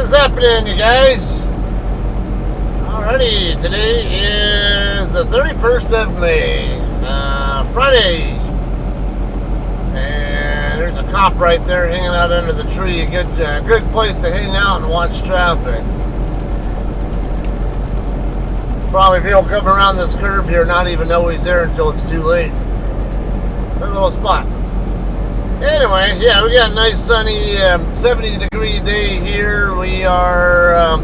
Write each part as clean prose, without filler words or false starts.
What's happening, you guys? Alrighty, today is the 31st of May, Friday. And there's a cop right there hanging out under the tree. A good place to hang out and watch traffic. Probably people coming around this curve here not even know he's there until it's too late. Good little spot. Anyway, yeah, we got a nice sunny 70-degree day here. We are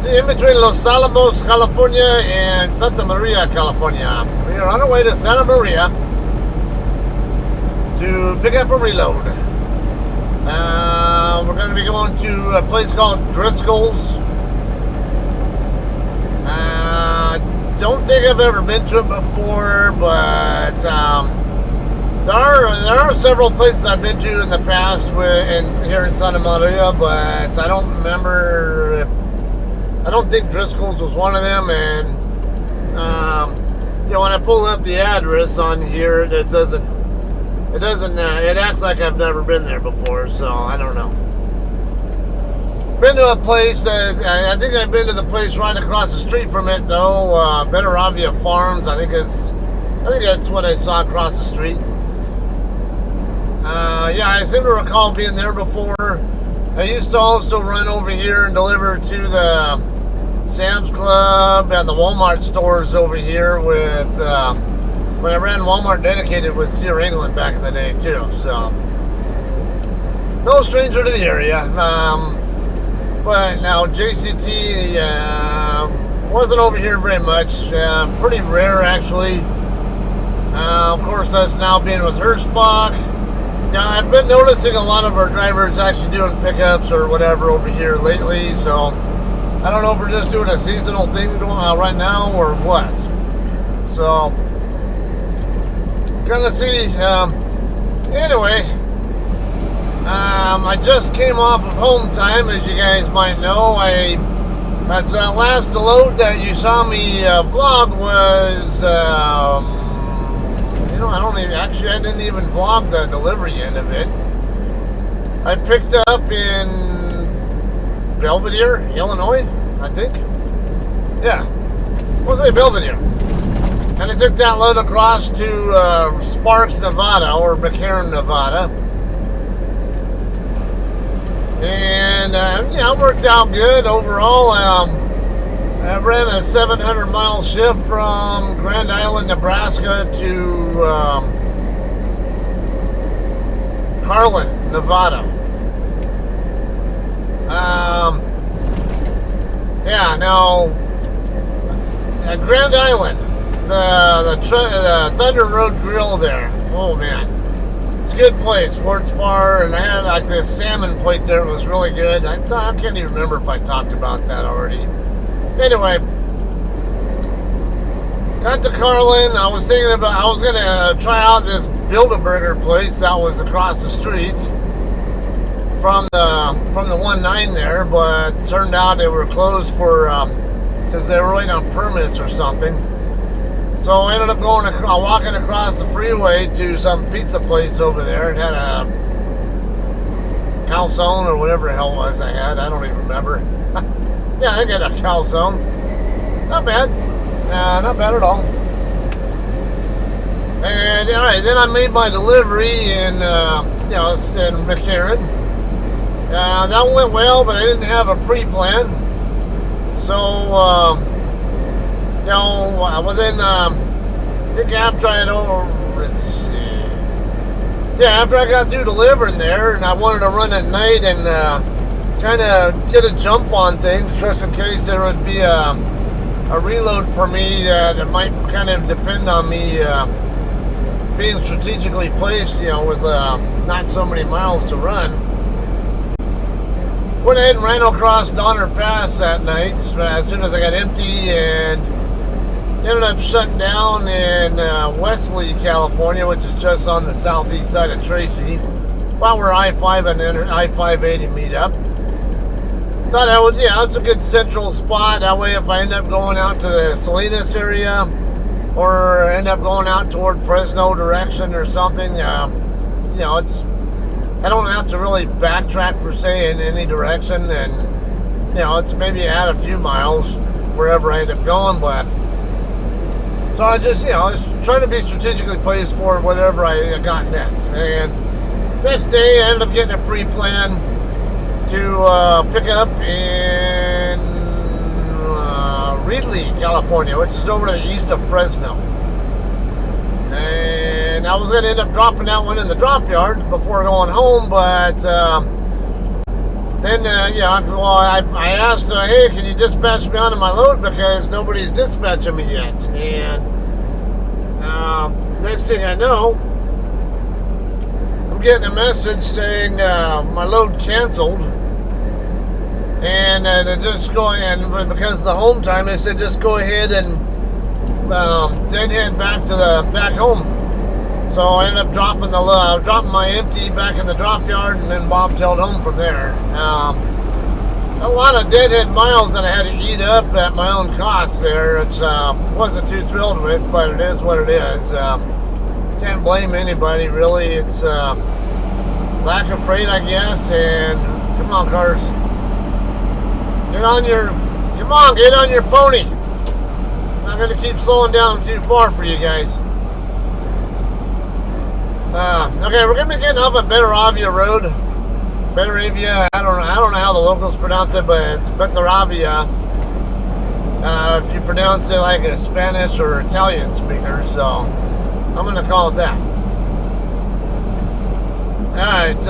in between Los Alamos, California and Santa Maria, California. We are on our way to Santa Maria to pick up a reload. We're going to be going to a place called Driscoll's. Don't think I've ever been to it before, but there are several places I've been to in the past here in Santa Maria, but I don't remember. I don't think Driscoll's was one of them. And when I pull up the address on here, it acts like I've never been there before. So I don't know. Been to a place that I think I've been to the place right across the street from it though. Benaravia Farms. I think that's what I saw across the street. Yeah, I seem to recall being there before. I used to also run over here and deliver to the Sam's Club and the Walmart stores over here with when I ran Walmart Dedicated with Sear England back in the day too. So no stranger to the area. But now JCT wasn't over here very much. Pretty rare actually. Of course, us now being with Hirschbach. Yeah, I've been noticing a lot of our drivers actually doing pickups or whatever over here lately, so I don't know if we're just doing a seasonal thing right now or what. So, gonna see. Anyway, I just came off of home time, as you guys might know. That's last load that you saw me vlog was. I didn't even vlog the delivery end of it. I picked up in Belvedere, Illinois, I think. Yeah, we'll say Belvedere. And I took that load across to Sparks, Nevada, or McCarran, Nevada. And it worked out good overall. I ran a 700-mile shift from Grand Island, Nebraska to Carlin, Nevada. Now at Grand Island, the Thunder Road Grill there. Oh man, it's a good place, sports bar, and I had like this salmon plate there. It was really good. I can't even remember if I talked about that already. Anyway, got to Carlin. I was thinking about I was gonna try out this Build-A-Burger place that was across the street from the 1-9 there, but it turned out they were closed for because they were waiting on permits or something. So I ended up walking across the freeway to some pizza place over there. It had a calzone or whatever the hell it was I had. I don't even remember. Yeah, I got a calzone. Not bad. Not bad at all. And alright, then I made my delivery in in McCarran. That went well, but I didn't have a pre-plan. So within I think after I had after I got through delivering there, and I wanted to run at night and kind of get a jump on things just in case there would be a reload for me that might kind of depend on me being strategically placed, with not so many miles to run. Went ahead and ran across Donner Pass that night as soon as I got empty, and ended up shutting down in Wesley, California, which is just on the southeast side of Tracy, about where I-5 and I-580 meet up. Thought that's a good central spot. That way if I end up going out to the Salinas area or end up going out toward Fresno direction or something, it's I don't have to really backtrack per se in any direction, and it's maybe add a few miles wherever I end up going, but so I just I was trying to be strategically placed for whatever I got next. And next day I ended up getting a pre-plan to pick up in Reedley, California, which is over to the east of Fresno. And I was going to end up dropping that one in the drop yard before going home, but then, I asked, hey, can you dispatch me onto my load because nobody's dispatching me yet. And next thing I know, I'm getting a message saying my load canceled. And just going, and because of the home time, they said just go ahead and then head back home. So I ended up dropping my empty back in the drop yard, and then bobtailed home from there. A lot of deadhead miles that I had to eat up at my own cost there, which wasn't too thrilled with, but it is what it is. Can't blame anybody really. It's lack of freight, I guess. And come on, cars, get on your pony. I'm not going to keep slowing down too far for you guys. Okay, we're gonna be getting off at Betaravia Road. Betaravia, I don't know how the locals pronounce it, but it's Betaravia. If you pronounce it like a Spanish or Italian speaker, so I'm gonna call it that. Alright,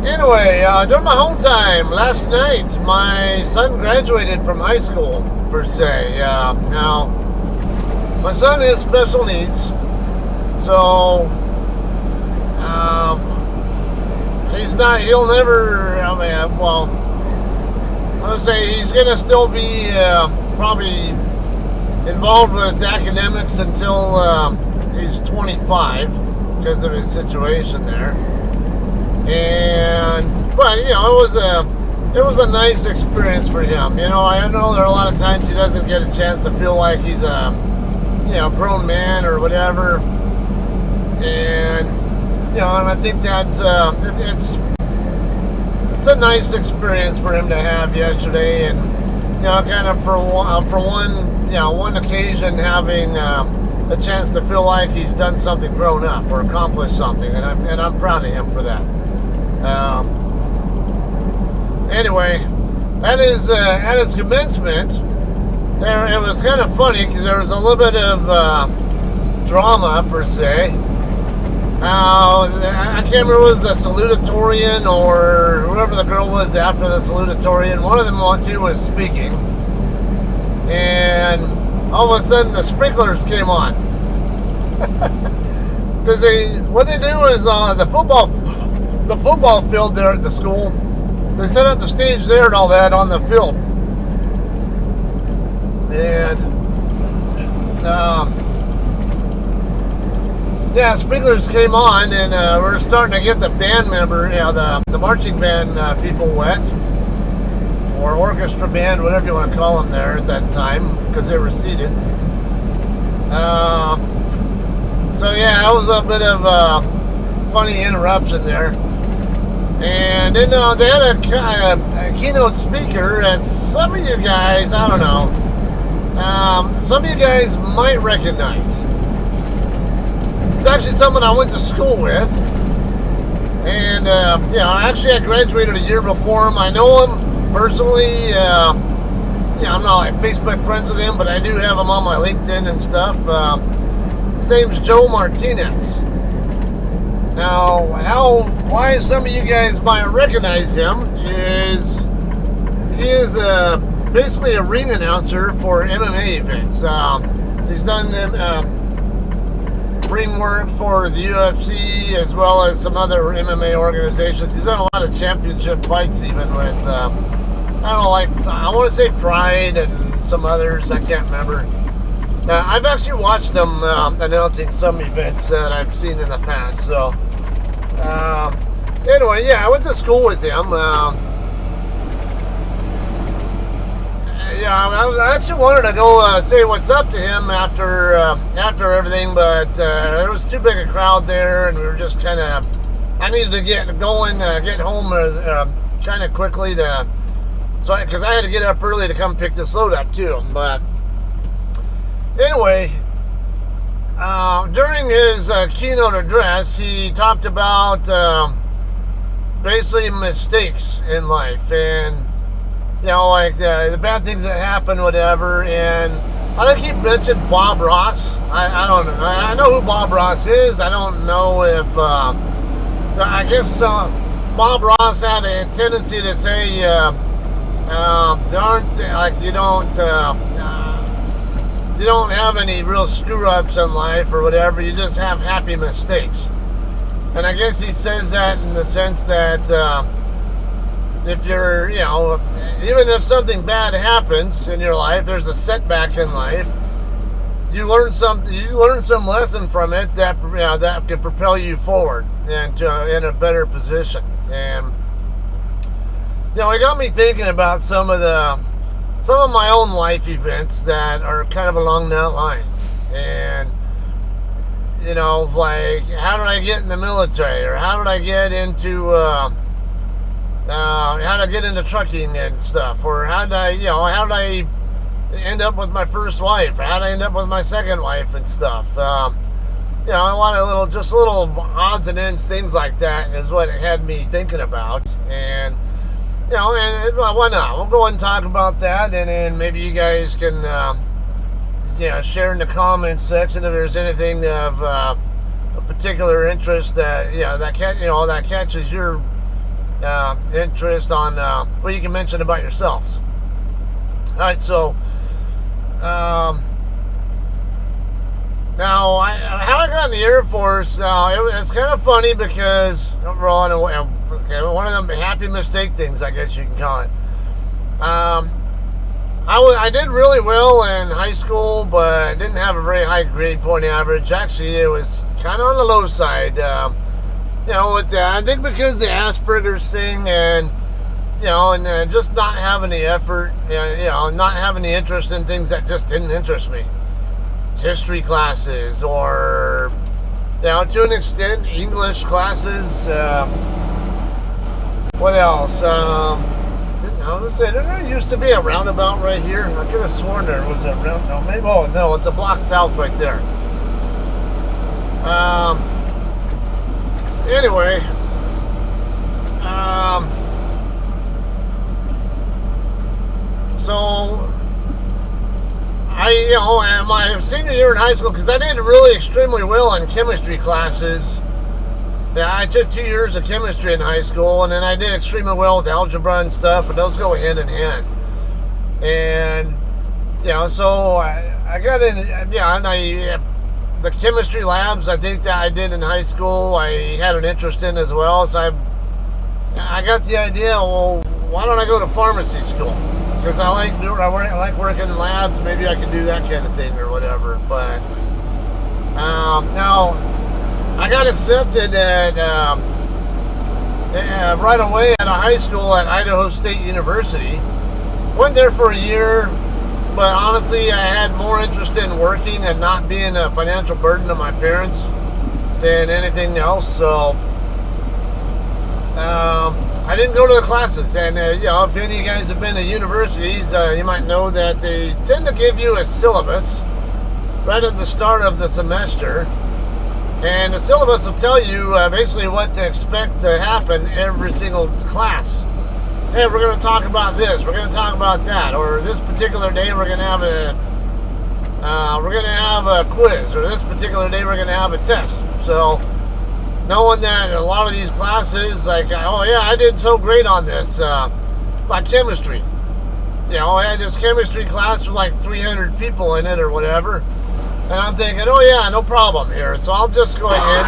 anyway, during my home time last night, my son graduated from high school, per se. Now, my son has special needs. So, he'll never, I'm going to say he's going to still be probably involved with academics until he's 25 because of his situation there. But it was a nice experience for him. I know there are a lot of times he doesn't get a chance to feel like he's a, grown man or whatever. And and I think that's it's a nice experience for him to have yesterday, and kind of for one occasion having a chance to feel like he's done something grown up or accomplished something, and I'm proud of him for that. Anyway, at his commencement, it was kind of funny because there was a little bit of drama per se. I can't remember if it was the salutatorian or whoever the girl was after the salutatorian. One of them was speaking, and all of a sudden the sprinklers came on. Because what they do is the football field there at the school, they set up the stage there and all that on the field, and sprinklers came on, and we're starting to get the band member, the marching band people wet, or orchestra band, whatever you want to call them there at that time, because they were seated. That was a bit of a funny interruption there. And then they had a keynote speaker that some of you guys, I don't know, some of you guys might recognize. It's actually someone I went to school with, and actually I graduated a year before him. I know him personally. I'm not like Facebook friends with him, but I do have him on my LinkedIn and stuff. His name's Joe Martinez. Now, why some of you guys might recognize him is he is basically a ring announcer for MMA events. He's done ring work for the UFC as well as some other MMA organizations. He's done a lot of championship fights, even with I want to say Pride and some others. I can't remember. I've actually watched him announcing some events that I've seen in the past. So anyway, I went to school with him. yeah, I actually wanted to go say what's up to him after everything, but there was too big a crowd there, and we were just kind of. I needed to get going, get home kind of quickly because I had to get up early to come pick this load up too. But anyway, during his keynote address, he talked about basically mistakes in life and. Like the bad things that happen, whatever. And I think he mentioned Bob Ross. I don't know. I know who Bob Ross is. I don't know if I guess Bob Ross had a tendency to say there aren't like you don't have any real screw ups in life or whatever. You just have happy mistakes. And I guess he says that in the sense that. If you're, even if something bad happens in your life, there's a setback in life. You learn some lesson from it that that can propel you forward and in a better position. And it got me thinking about some of my own life events that are kind of along that line. And like how did I get in the military, or how did I get into how to get into trucking and stuff, or how did I end up with my first wife, or how did I end up with my second wife and stuff. A lot of little odds and ends, things like that is what it had me thinking about. And why not? We'll go and talk about that, and then maybe you guys can share in the comments section if there's anything of a particular interest that that catches your interest on what you can mention about yourselves. Alright, so now how I got in the Air Force, it's kind of funny because one of them happy mistake things, I guess you can call it. I did really well in high school, but didn't have a very high grade point average. Actually, it was kind of on the low side. I think because the Asperger's thing and just not having the effort, not having the interest in things that just didn't interest me. History classes, or to an extent English classes. What else? Didn't there used to be a roundabout right here? I could have sworn there was a roundabout. Maybe. Oh no, it's a block south right there. Anyway, so my senior year in high school, because I did really extremely well in chemistry classes. Yeah, I took 2 years of chemistry in high school, and then I did extremely well with algebra and stuff, and those go hand in hand. And so I got in, and the chemistry labs, I think that I did in high school, I had an interest in as well. So I got the idea, well, why don't I go to pharmacy school? Because I like working in labs. Maybe I can do that kind of thing or whatever. But now I got accepted at right away at a high school at Idaho State University. Went there for a year. But honestly, I had more interest in working and not being a financial burden to my parents than anything else. So I didn't go to the classes. And if any of you guys have been to universities, you might know that they tend to give you a syllabus right at the start of the semester. And the syllabus will tell you basically what to expect to happen every single class. Hey, we're going to talk about this, we're going to talk about that, or this particular day we're going to have a quiz, or this particular day we're going to have a test. So knowing that a lot of these classes, like, oh yeah, I did so great on this, like chemistry. I had this chemistry class with like 300 people in it or whatever, and I'm thinking, oh yeah, no problem here. So I'll just go ahead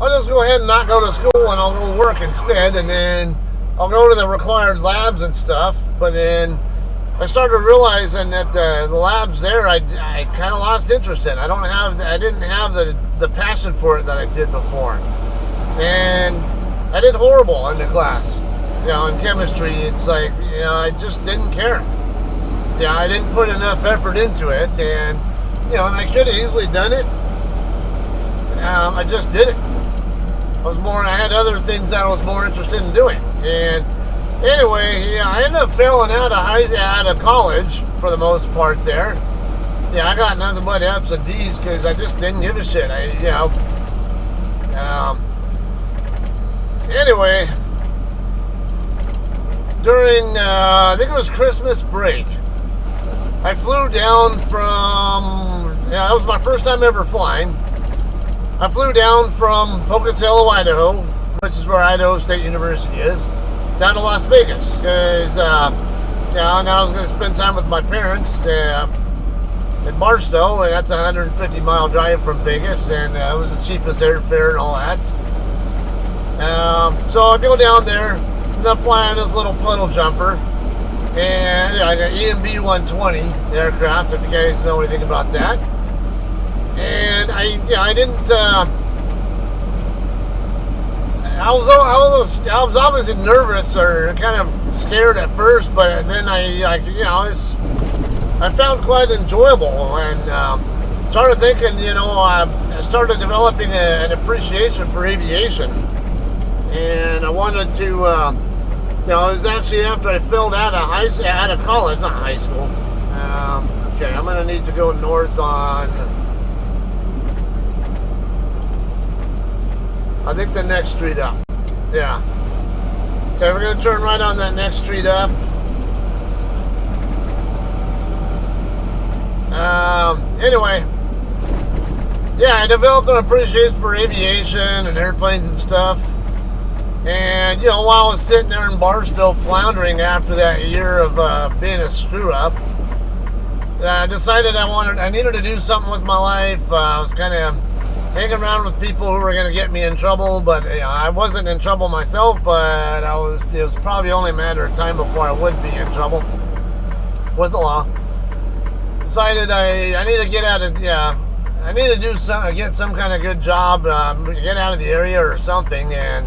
and not go to school, and I'll go work instead, and then I'll go to the required labs and stuff. But then I started realizing that the labs there, I kind of lost interest in. I didn't have the passion for it that I did before, and I did horrible in the class. in chemistry, it's like, I just didn't care. I didn't put enough effort into it, and and I could have easily done it. I just didn't. I had other things that I was more interested in doing. And anyway, I ended up failing out of college for the most part there. I got nothing but F's and D's because I just didn't give a shit. Anyway, during, I think it was Christmas break, I flew down from, that was my first time ever flying. I flew down from Pocatello, Idaho, which is where Idaho State University is, down to Las Vegas, because, now I was going to spend time with my parents, in Barstow, and that's a 150-mile drive from Vegas, and it was the cheapest airfare and all that. So I go down there, and I'm flying this little puddle jumper, and I got EMB 120 aircraft, if you guys know anything about that. And I didn't. I was obviously nervous or kind of scared at first, but then I found quite enjoyable, and started thinking, I started developing an appreciation for aviation, and I wanted to, it was actually after I failed out of college, not high school. Okay, I'm gonna need to go north on, I think the next street up. Yeah. Okay, we're gonna turn right on that next street up. Anyway, I developed an appreciation for aviation and airplanes and stuff. And, while I was sitting there in Barstow floundering after that year of being a screw up, I decided I needed to do something with my life. I was kind of hanging around with people who were going to get me in trouble, but I wasn't in trouble myself, but it was probably only a matter of time before I would be in trouble with the law. Decided I need to get out of, I need to do get some kind of good job, get out of the area or something, and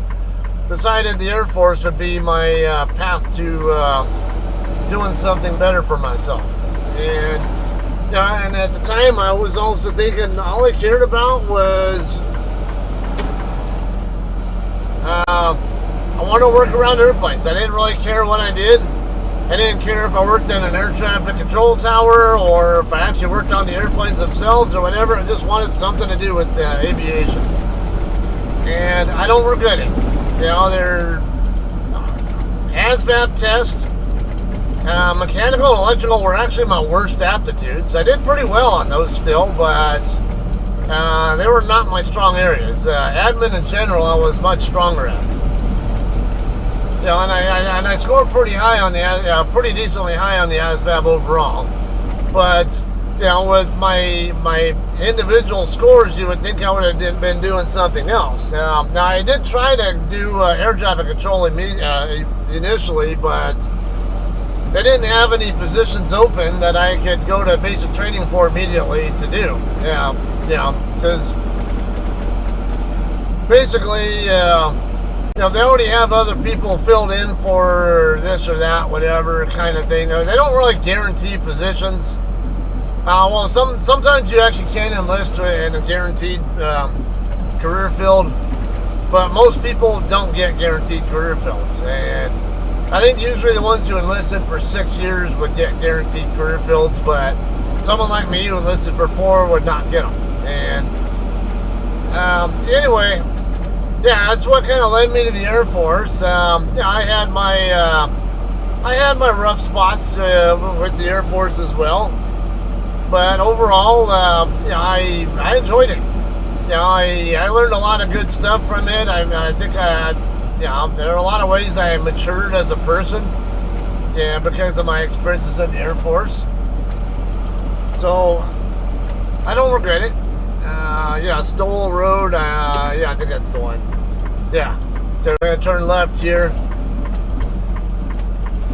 decided the Air Force would be my path to doing something better for myself. And at the time I was also thinking all I cared about was I want to work around airplanes. I didn't really care what I did. I didn't care if I worked in an air traffic control tower or if I actually worked on the airplanes themselves or whatever. I just wanted something to do with aviation. And I don't regret it. Their ASVAB test, mechanical and electrical were actually my worst aptitudes. I did pretty well on those still, but they were not my strong areas. Admin in general, I was much stronger at. And I scored pretty high on pretty decently high on the ASVAB overall. But with my individual scores, you would think I would have been doing something else. Now I did try to do air traffic control initially, but they didn't have any positions open that I could go to basic training for immediately to do. Because basically, they already have other people filled in for this or that, whatever kind of thing. They don't really guarantee positions. Well, sometimes you actually can enlist in a guaranteed career field, but most people don't get guaranteed career fields. And I think usually the ones who enlisted for 6 years would get guaranteed career fields, but someone like me who enlisted for 4 would not get them. And anyway, that's what kind of led me to the Air Force. I had my rough spots with the Air Force as well. But overall, I enjoyed it. I learned a lot of good stuff from it. I think there are a lot of ways I matured as a person, because of my experiences in the Air Force. So I don't regret it. Stoll Road. I think that's the one. Yeah. So we're gonna turn left here.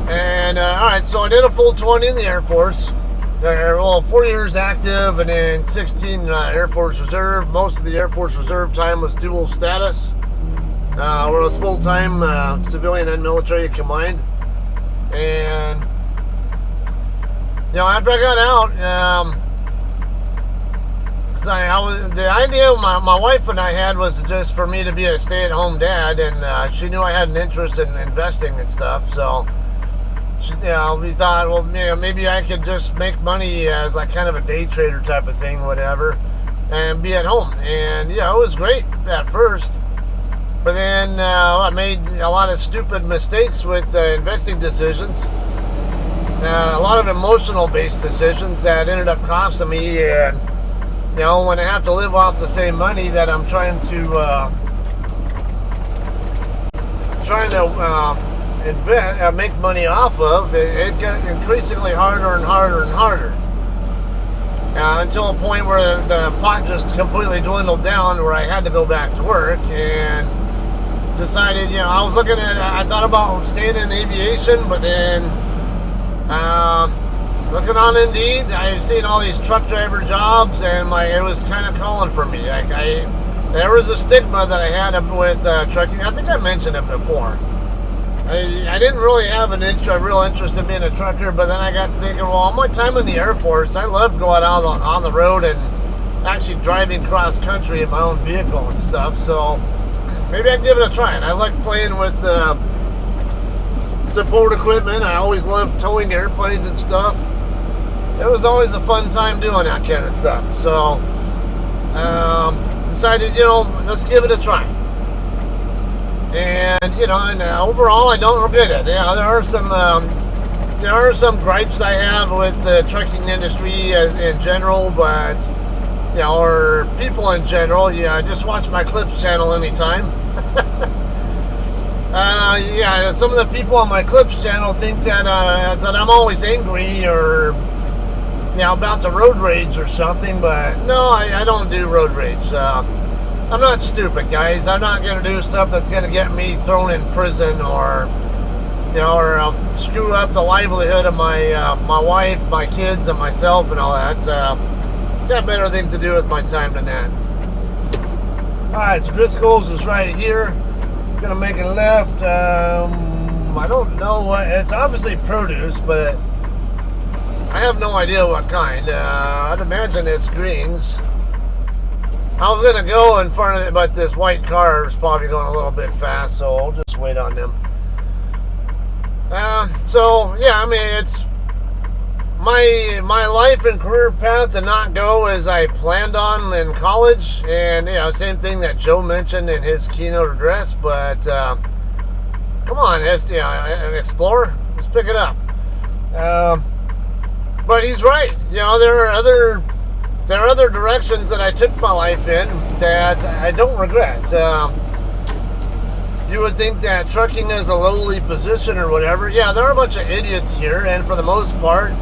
And all right, so I did a full 20 in the Air Force. 4 years active, and then 16 Air Force Reserve. Most of the Air Force Reserve time was dual status. where I was full-time civilian and military combined. And after I got out, the idea my wife and I had was just for me to be a stay-at-home dad, and she knew I had an interest in investing and stuff. So we thought, well, maybe I could just make money as like kind of a day trader type of thing, whatever, and be at home. And it was great at first, but then I made a lot of stupid mistakes with investing decisions. A lot of emotional-based decisions that ended up costing me. And when I have to live off the same money that I'm trying to invest, make money off of, it got increasingly harder and harder and harder. Until a point where the pot just completely dwindled down, where I had to go back to work, and decided, I thought about staying in aviation, but then looking on Indeed, I've seen all these truck driver jobs, and it was kind of calling for me. There was a stigma that I had with trucking. I think I mentioned it before. I didn't really have a real interest in being a trucker, but then I got to thinking, well, all my time in the Air Force, I loved going out on the road and actually driving cross country in my own vehicle and stuff. So maybe I can give it a try. And I like playing with support equipment. I always loved towing airplanes and stuff. It was always a fun time doing that kind of stuff. So decided, let's give it a try. And overall, I don't regret it. There are some gripes I have with the trucking industry in general, but or people in general. Just watch my Clips channel anytime. Some of the people on my Clips channel think that I'm always angry or about to road rage or something, but no, I don't do road rage. I'm not stupid, guys. I'm not going to do stuff that's going to get me thrown in prison or screw up the livelihood of my wife, my kids, and myself and all that. Got better things to do with my time than that. Alright, so Driscoll's is right here. Gonna make a left. I don't know what, it's obviously produce, but I have no idea what kind. I'd imagine it's greens. I was going to go in front of it, but this white car is probably going a little bit fast, so I'll just wait on them. It's my life and career path did not go as I planned on in college, and same thing that Joe mentioned in his keynote address, but come on, an explorer, let's pick it up. But he's right. There are other directions that I took my life in that I don't regret. You would think that trucking is a lowly position or whatever. Yeah, there are a bunch of idiots here, and for the most part,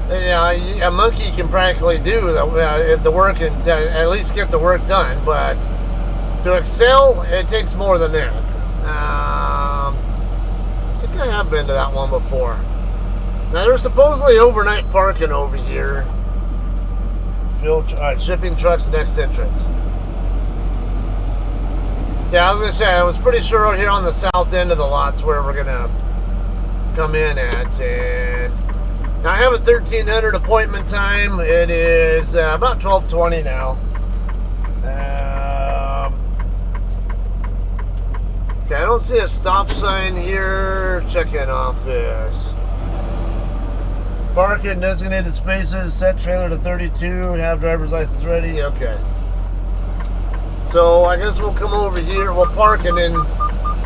a monkey can practically do the work and at least get the work done. But to excel, it takes more than that. I think I have been to that one before. Now, there's supposedly overnight parking over here. Shipping trucks next entrance. Yeah, I was going to say, I was pretty sure out here on the south end of the lots where we're going to come in at. And now I have a 1300 appointment time. It is about 12:20 now. Okay, I don't see a stop sign here. Check-in office. Parking, designated spaces, set trailer to 32, have driver's license ready. Okay. So I guess we'll come over here, we'll park, and then,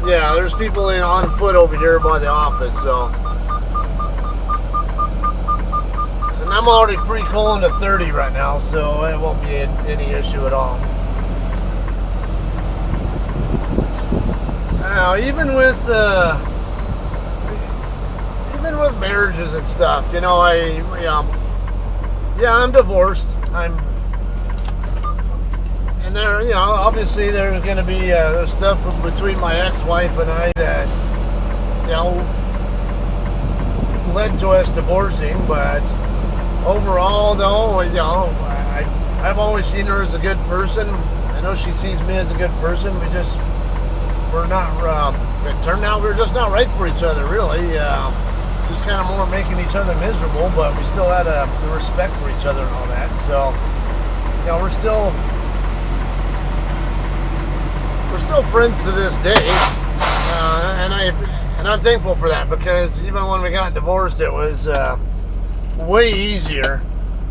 there's people on foot over here by the office, so. And I'm already pre-calling to 30 right now, so it won't be any issue at all. Now, even with marriages and stuff, I'm divorced. And there, obviously there's going to be there's stuff between my ex-wife and I that, led to us divorcing. But overall, though, I've always seen her as a good person. I know she sees me as a good person. We just we're not. It turned out we're just not right for each other, really. Just kind of more making each other miserable, but we still had a respect for each other and all that. So, you know, we're still friends to this day, and I'm thankful for that, because even when we got divorced, it was way easier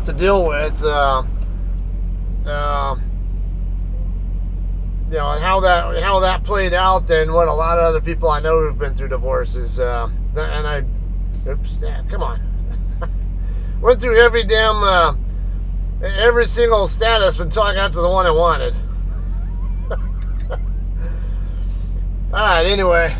to deal with. You know, how that played out than what a lot of other people I know who've been through divorces. Come on, went through every single status until I got to the one I wanted. All right. Anyway,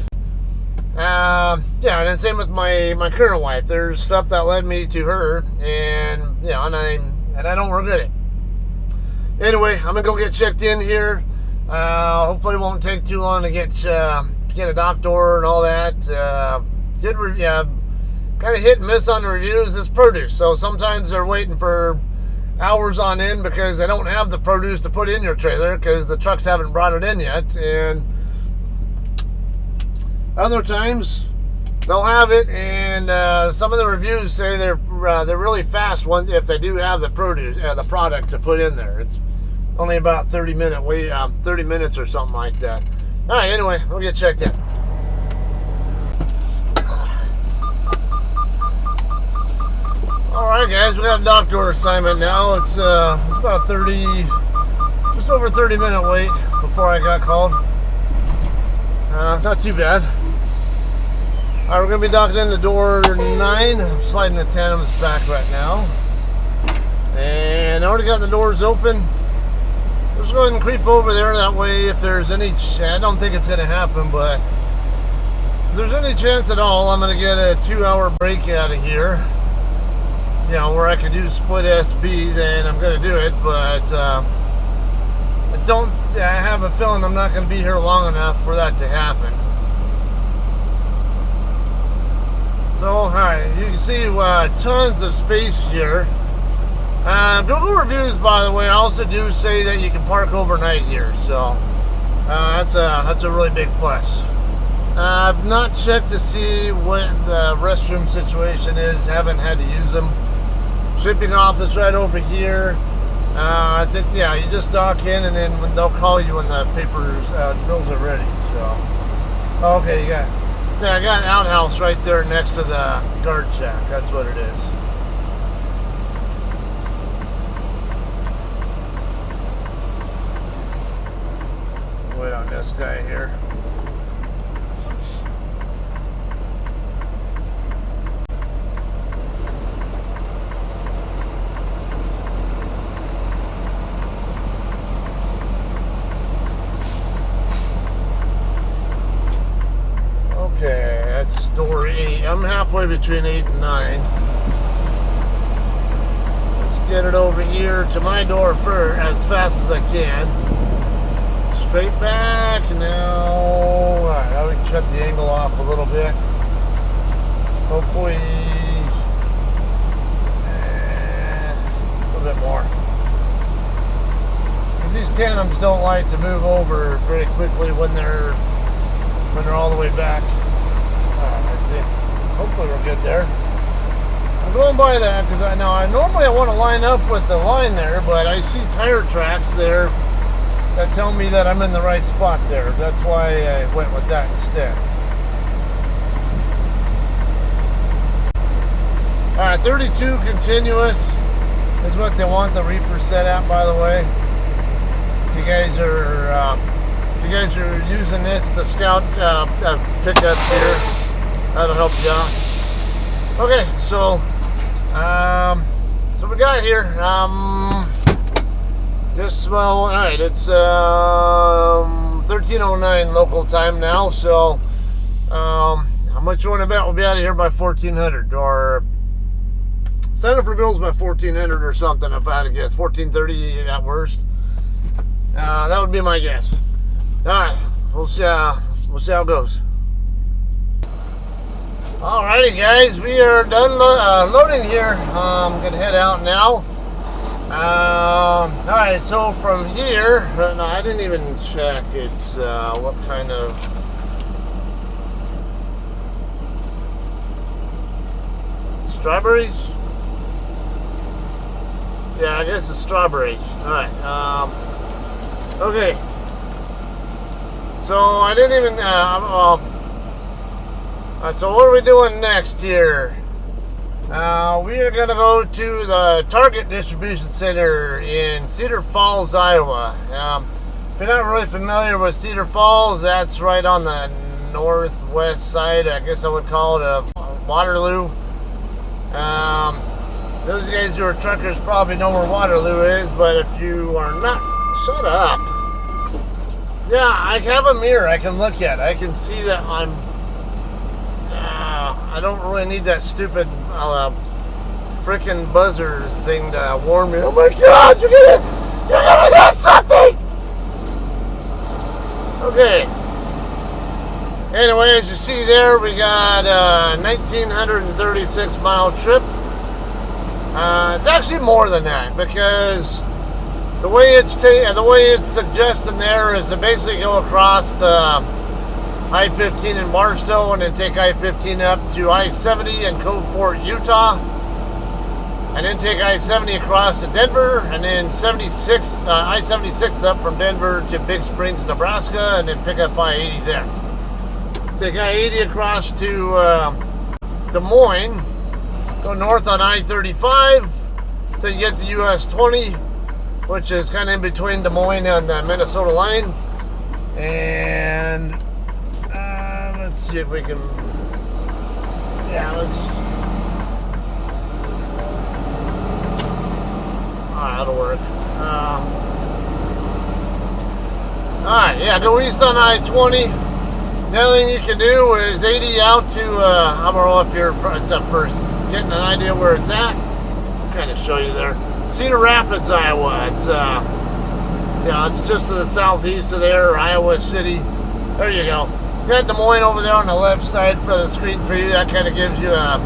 yeah, and then same with my current wife. There's stuff that led me to her, and you know, and I don't regret it. Anyway, I'm gonna go get checked in here. Hopefully, it won't take too long to get a doctor and all that. Kind of hit and miss on the reviews. It's produce, so sometimes they're waiting for hours on end because they don't have the produce to put in your trailer because the trucks haven't brought it in yet, and other times they'll have it, and some of the reviews say they're really fast ones if they do have the produce, the product to put in there. It's only about 30 minutes or something like that. All right, anyway, we'll get checked in. All right, guys, we got a doctor assignment now. It's about just over 30-minute wait before I got called. Not too bad. All right, we're gonna be docking in the door 9. I'm sliding the 10 on this back right now, and I already got the doors open. Let's go ahead and creep over there. That way, if there's any, I don't think it's gonna happen, but if there's any chance at all, I'm gonna get a 2-hour break out of here. You know, where I could do split SB, then I'm gonna do it. But I have a feeling I'm not gonna be here long enough for that to happen. So, alright, you can see tons of space here. Google reviews, by the way, also do say that you can park overnight here, so that's a really big plus. I've not checked to see what the restroom situation is. Haven't had to use them. Shipping office right over here. I think, yeah, you just dock in, and then they'll call you when the bills are ready. So, okay, I got an outhouse right there next to the guard shack. That's what it is. Wait on this guy here. Okay, that's door 8. I'm halfway between 8 and 9. Let's get it over here to my door first, as fast as I can. Straight back now. Alright, I would cut the angle off a little bit. Hopefully a little bit more. These tandems don't like to move over very quickly when they're all the way back. I think hopefully we're good there. I'm going by that because I normally want to line up with the line there, but I see tire tracks there that tell me that I'm in the right spot there. That's why I went with that instead. Alright, 32 continuous is what they want the reefer set at, by the way. If you guys are using this to scout pickups here, that'll help you out. Okay, so we got here. All right, it's 13:09 local time now. So, how much you want to bet we'll be out of here by 1400, or sign up for bills by 1400 or something? If I had to guess, 1430 at worst. That would be my guess. All right, we'll see how it goes. Alrighty, guys, we are done loading here. I'm gonna head out now. Alright, so from here, no, I didn't even check. It's what kind of strawberries? Yeah, I guess it's strawberries. Alright, okay. So I didn't even, so what are we doing next here? We are going to go to the Target Distribution Center in Cedar Falls, Iowa. If you're not really familiar with Cedar Falls, that's right on the northwest side, I guess I would call it, of Waterloo. Those guys who are truckers probably know where Waterloo is, but if you are not, shut up. Yeah, I have a mirror I can look at. I can see that I'm... I don't really need that stupid freaking buzzer thing to warn me. Oh my God, you're gonna hit something! Okay. Anyway, as you see there, we got a 1,936 mile trip. It's actually more than that, because the way it's suggesting there is to basically go across the I-15 in Barstow and then take I-15 up to I-70 in Cove Fort, Utah, and then take I-70 across to Denver, and then I-76 up from Denver to Big Springs, Nebraska, and then pick up I-80 there. Take I-80 across to Des Moines, go north on I-35 till you get to US 20, which is kind of in between Des Moines and the Minnesota line, and let's see if we can, that'll work. Alright, yeah, go east on I-20. The other thing you can do is 80 out to, I don't know if you're first getting an idea where it's at. I'll kind of show you there. Cedar Rapids, Iowa. It's it's just to the southeast of there, Iowa City. There you go. Got Des Moines over there on the left side for the screen for you. That kind of gives you a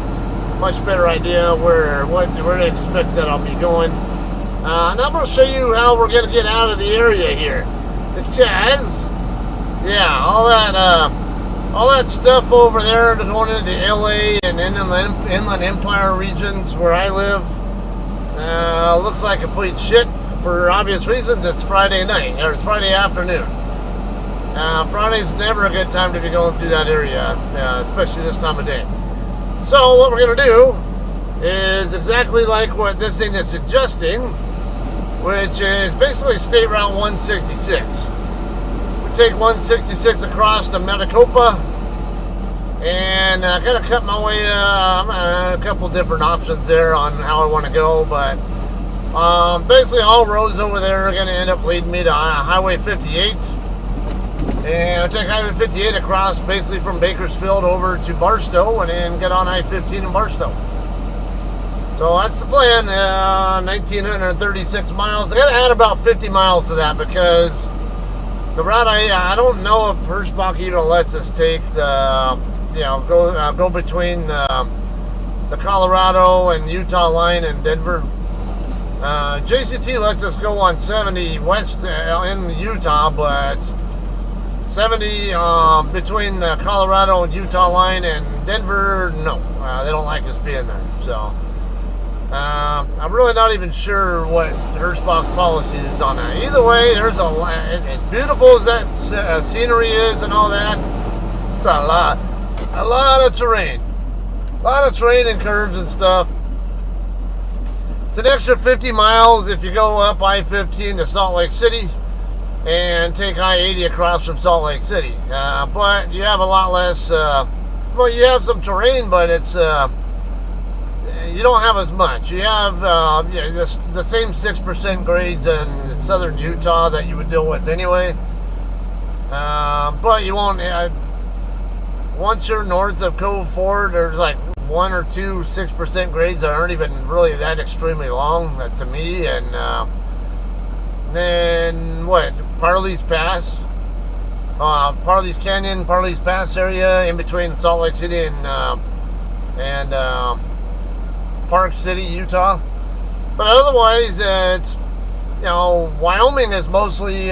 much better idea where to expect that I'll be going. And I'm going to show you how we're going to get out of the area here, because all that stuff over there going into the LA and Inland Empire regions where I live looks like complete shit for obvious reasons. It's Friday night, or it's Friday afternoon. Friday's never a good time to be going through that area, especially this time of day. So what we're going to do is exactly like what this thing is suggesting, which is basically State Route 166. We take 166 across to Maricopa, and kind of cut my way, a couple different options there on how I want to go, but basically all roads over there are going to end up leading me to Highway 58. And I'll take Highway 58 across basically from Bakersfield over to Barstow and then get on I-15 in Barstow. So that's the plan, 1,936 miles. I got to add about 50 miles to that because the route I don't know if Hirschbach even lets us take the, go between the Colorado and Utah line in Denver. JCT lets us go on 70 west in Utah, but 70 between the Colorado and Utah line and Denver, no, they don't like us being there. So I'm really not even sure what Hirschbach's policy is on that. Either way, there's as beautiful as that scenery is and all that, it's a lot of terrain, and curves and stuff. It's an extra 50 miles if you go up I-15 to Salt Lake City and take I-80 across from Salt Lake City. But you have a lot less, you have some terrain, but it's, you don't have as much. You have the same 6% grades in southern Utah that you would deal with anyway. But you won't, once you're north of Cove Fort, there's like 1 or 2 6% grades that aren't even really that extremely long to me. And then Parley's Pass, Parley's Canyon, Parley's Pass area in between Salt Lake City and Park City, Utah. But otherwise, it's, Wyoming is mostly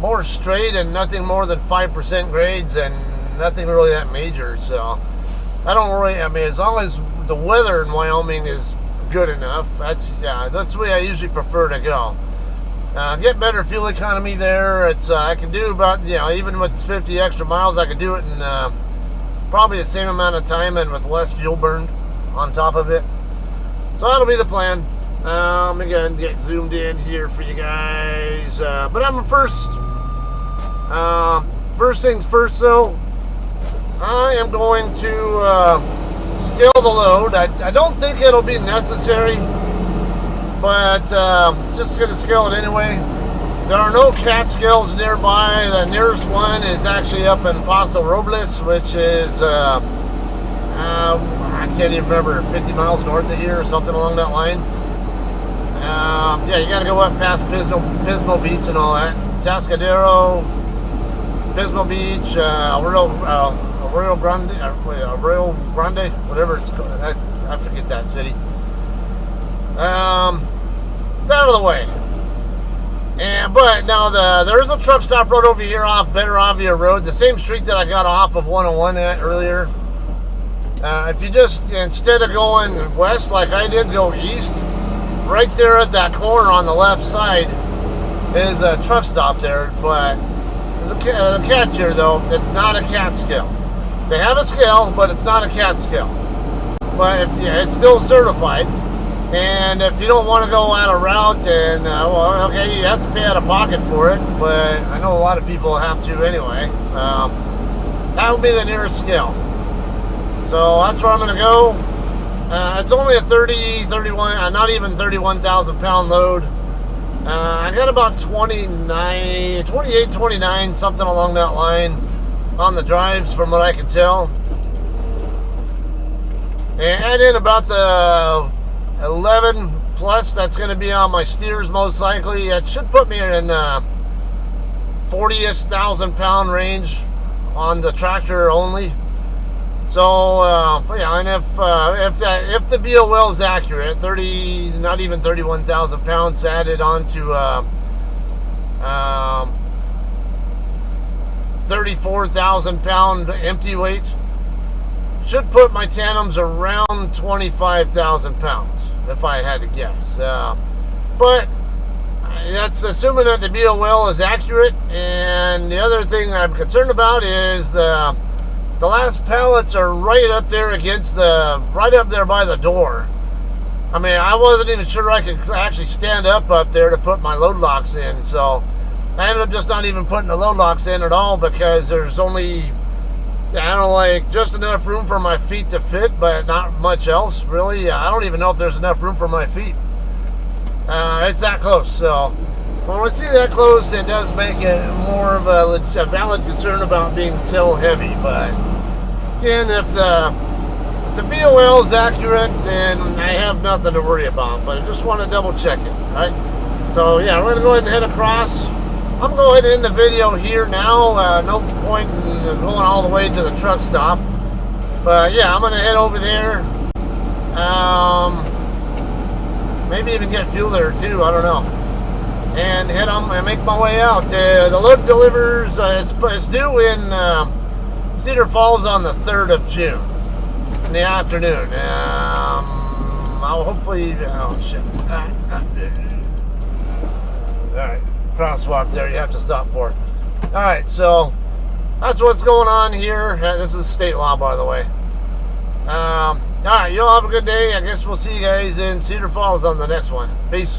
more straight and nothing more than 5% grades and nothing really that major. So I don't really, as long as the weather in Wyoming is good enough, that's the way I usually prefer to go. Get better fuel economy there. It's I can do about, even with 50 extra miles, I can do it in probably the same amount of time and with less fuel burned on top of it. So that'll be the plan. I'm gonna get zoomed in here for you guys. But I'm first things first though, I am going to scale the load. I don't think it'll be necessary, but just going to scale it anyway. There are no cat scales nearby. The nearest one is actually up in Paso Robles, which is I can't even remember, 50 miles north of here or something along that line. Yeah, you got to go up past Pismo Beach and all that. Tascadero, Pismo Beach, Arroyo Grande, whatever it's called. I forget that city. It's out of the way. But now there is a truck stop right over here off Benaravia Road, the same street that I got off of 101 at earlier. If you just, instead of going west like I did, go east, right there at that corner on the left side is a truck stop there. But there's a catch here though, it's not a cat scale. They have a scale, but it's not a cat scale. But it's still certified. And if you don't want to go out of route, and well, okay, you have to pay out of pocket for it, but I know a lot of people have to anyway. That would be the nearest scale. So that's where I'm going to go. It's only a 31, not even 31,000 pound load. I got about 28, 29, something along that line on the drives from what I can tell. And add in about the 11 plus that's going to be on my steers most likely. It should put me in the 40-ish thousand pound range on the tractor only. So yeah, and if the BOL is accurate, 30, not even 31,000 pounds added onto 34,000 pound empty weight, should put my tandems around 25,000 pounds if I had to guess. But that's assuming that the BOL is accurate. And the other thing I'm concerned about is the last pallets are right up there against right up there by the door. I mean, I wasn't even sure I could actually stand up there to put my load locks in. So I ended up just not even putting the load locks in at all, because there's only, I don't know, like just enough room for my feet to fit, but not much else really. I don't even know if there's enough room for my feet. It's that close. So when we see that close, it does make it more of a valid concern about being till heavy. But again, if the BOL is accurate, then I have nothing to worry about. But I just want to double check it. All right. So yeah, we're gonna go ahead and head across. I'm going to go ahead and end the video here now. No point in going all the way to the truck stop. But yeah, I'm going to head over there. Maybe even get fuel there too. I don't know. And head on and make my way out. The load delivers. It's due in Cedar Falls on the 3rd of June in the afternoon. I'll hopefully. Oh shit. All right. Crosswalk there you have to stop for. Alright, so that's what's going on here. This is state law, by the way. Alright, you all have a good day. I guess we'll see you guys in Cedar Falls on the next one. Peace.